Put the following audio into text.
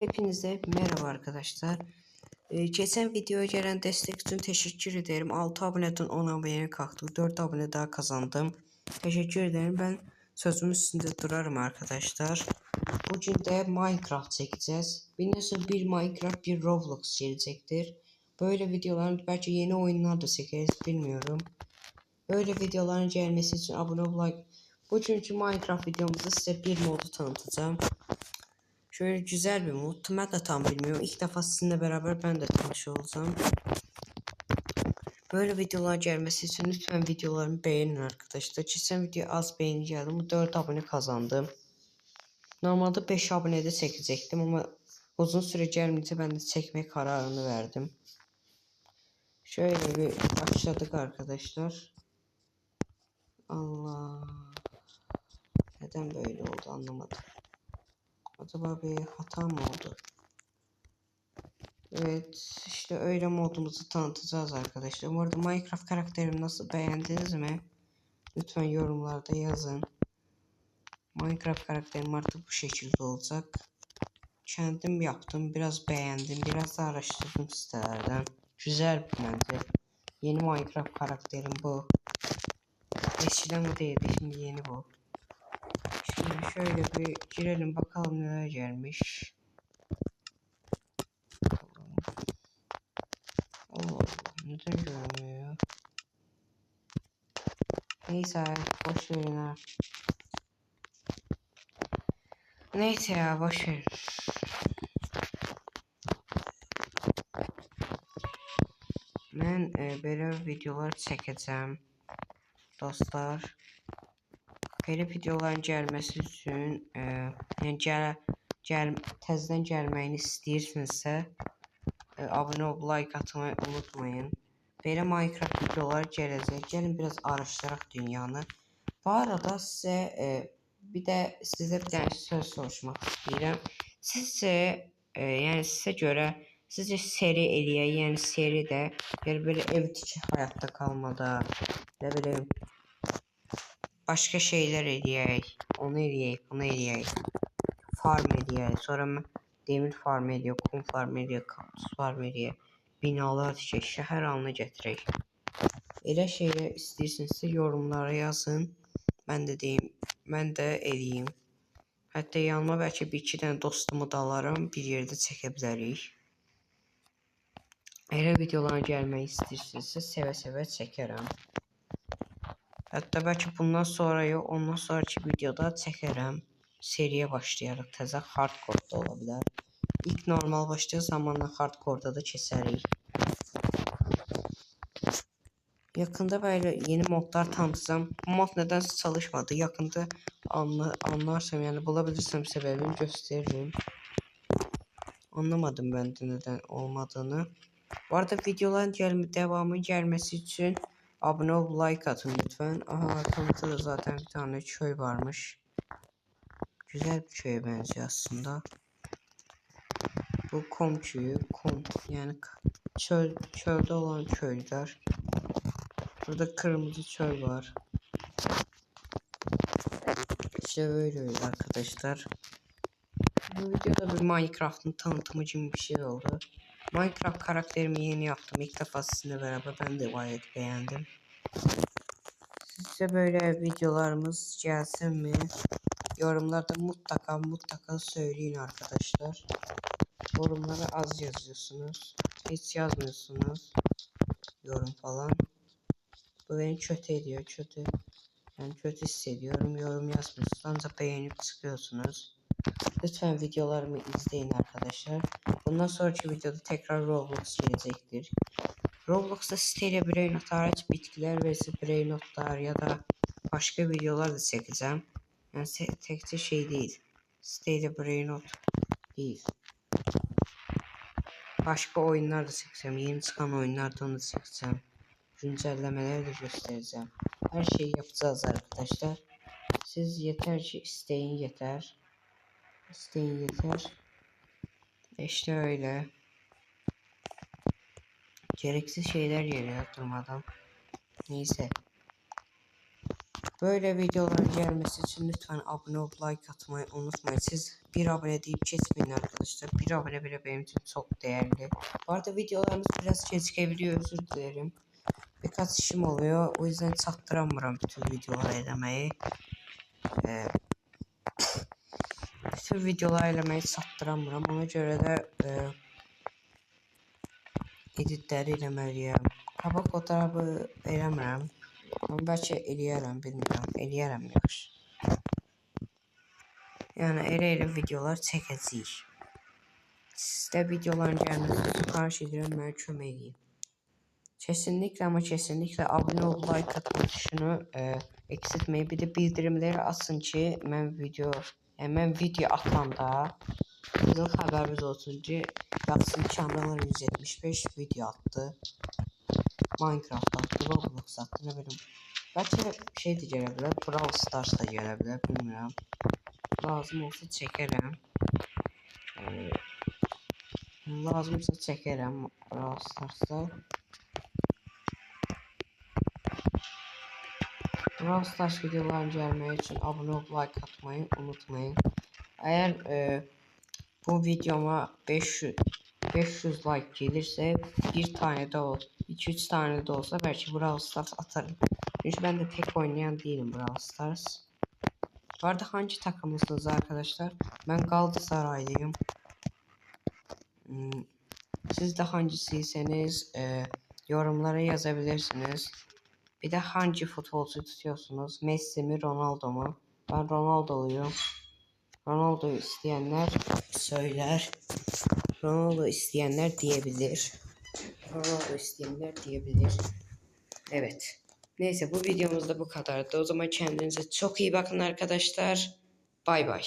Hepinize merhaba arkadaşlar. Geçen videoya gelen destek için teşekkür ederim. 6 aboneden 10 aboneye kalktık. 4 abone daha kazandım. Teşekkür ederim. Ben sözümün üstünde durarım arkadaşlar. Bugün de Minecraft çekeceğiz. Bir Minecraft bir Roblox gelecektir. Böyle videoların belki yeni oyunlar da çekeriz bilmiyorum. Böyle videoların gelmesi için abone ol, like. Bugünkü Minecraft videomuzda size bir modu tanıtacağım. Şöyle güzel bir mod. Ben de tam bilmiyorum. İlk defa sizinle beraber ben de tanış olacağım. Böyle videolar gelmesi için lütfen videolarımı beğenin arkadaşlar. Geçen video az beğeni geldi. 4 abone kazandım. Normalde 5 abonede çekecektim ama uzun süre gelmeyince ben de çekme kararını verdim. Şöyle bir başladık arkadaşlar. Allah. Neden böyle oldu anlamadım. Acaba bir hata mı oldu? Evet, işte öyle modumuzu tanıtacağız arkadaşlar. Bu arada Minecraft karakterimi nasıl, beğendiniz mi? Lütfen yorumlarda yazın. Minecraft karakterim artık bu şekilde olacak. Kendim yaptım, biraz beğendim, biraz da araştırdım sitelerden. Güzel bence. Yeni Minecraft karakterim bu. Eskiden bu değildi, şimdi yeni bu. Şimdi şöyle bir girelim bakalım neler gelmiş. Allah Allah, neden görmüyor ya? Neyse, boş verin ha. Neyse ya, boş ver. Ben böyle videolar çekeceğim dostlar. Böyle videoların gelmesi için yani tezden gelməyini istəyirsinizsə abone ol, like atmayı unutmayın. Böyle Minecraft videolar gələcək. Gelin biraz araştıraq dünyanı. Bu arada sizə bir dənə söz soruşmaq istəyirəm. Sizə görə sizce seri eləyək, yəni seri də böyle ev içi hayatta kalmada, ne bileyim başka şeyler eləyək, onu eləyək, bunu eləyək, farm eləyək, sonra demir farm eləyək, kum farm eləyək, kaktus farm eləyək, binalar tikək, şəhər halına gətirək. Elə şeyler istəyirsinizsə yorumlara yazın. Ben de deyim, ben de eləyim. Hətta yanıma belki bir iki dənə dostumu da alaram, bir yerde çəkə bilərik. Elə videolara gəlmək istəyirsinizsə sevə-sevə çəkərəm. Hətta belki bundan sonra yok, ondan sonraki videoda çəkərəm. Seriye başlayarıq. Təzə hardcore da ola bilər. İlk normal başladığı zamanla hardcore'da da keçərik. Yakında böyle yeni modlar tanıtacağım. Bu mod nedense çalışmadı. Yakında anlarsam, yani bulabilirsem sebebini gösteririm. Anlamadım ben de neden olmadığını. Bu arada videoların devamı gelmesi için abone ol, like atın lütfen. Aha, arkamızda da zaten bir tane köy varmış. Güzel bir köye benziyor aslında. Bu kom köyü, yani çölde olan köyler. Burada kırmızı çöl var. İşte böyle arkadaşlar. Bu videoda bir Minecraft'ın tanıtımı gibi bir şey oldu. Minecraft karakterimi yeni yaptım. İlk defa sizinle beraber, ben de gayet beğendim. Sizce böyle videolarımız gelsin mi? Yorumlarda mutlaka söyleyin arkadaşlar. Yorumlara az yazıyorsunuz. Hiç yazmıyorsunuz. Yorum falan. Bu beni kötü ediyor. Yani kötü hissediyorum. Yorum yazmıyorsunuz. Ancak beğenip çıkıyorsunuz. Lütfen videolarımı izleyin arkadaşlar. Bundan sonraki videoda tekrar Roblox gelecektir. Roblox'ta siteyle birey not hariç bitkiler ve sprey notlar ya da başka videolar da çekeceğim. Yani tekçe şey değil. Siteyle birey not değil. Başka oyunlar da çekeceğim. Yeni çıkan oyunlardan da çekeceğim. Güncellemeleri de göstereceğim. Her şeyi yapacağız arkadaşlar. Siz yeter ki isteyin yeter. İsteyin yeter. İşte öyle. Gereksiz şeyler geliyor durmadan. Neyse. Böyle videoların gelmesi için lütfen abone olup like atmayı unutmayın. Siz bir abone deyip geçmeyin arkadaşlar. Bir abone bile benim için çok değerli. Bu arada videolarımız biraz gecikebiliyor, özür dilerim. Birkaç işim oluyor. O yüzden çattıramıyorum bütün videoları eləməyi. Bütün videoları eləməyi çatdıramıram. Ona görə də editləri eləməliyəm. Qabaq fotoğrafı eləmirəm. Ama bəlkə eləyərəm, bilmirəm. Eləyərəm yaxşı. Yəni elə videolar çəkəcəyik. Sizdə videoların gəlməsi üçün xahiş edirəm, mənə kömək edin. Kesinlikle ama kesinlikle abone ol, like atma tuşunu eksiltmeyin. Bir de bildirimleri açın ki mən video atanda sizin xəbəriniz olsun ki, yazsın Kamran 175 video attı. Minecraft attı, Roblox attı, ne bileyim. Bəlkə şey de gələ bilər, Brawl Stars da gələ bilər, bilmirəm. Lazım olsa çəkərəm. Lazımsa çəkərəm Brawl Stars'da. Brawl Stars videoların gelmesi için abone olup like atmayı unutmayın. Eğer bu videoma 500 like gelirse bir tane de 2-3 tane de olsa belki Brawl Stars atarım. Çünkü ben de pek oynayan değilim Brawl Stars. Bu arada hangi takımlısınız arkadaşlar? Ben Galatasaraylıyım. Siz de hangisiyseniz yorumlara yazabilirsiniz. Bir de hangi futbolcu tutuyorsunuz? Messi mi, Ronaldo mu? Ben Ronaldo'luyum. Ronaldo'yu isteyenler söyler. Ronaldo isteyenler diyebilir. Ronaldo isteyenler diyebilir. Evet. Neyse bu videomuzda bu kadardı. O zaman kendinize çok iyi bakın arkadaşlar. Bay bay.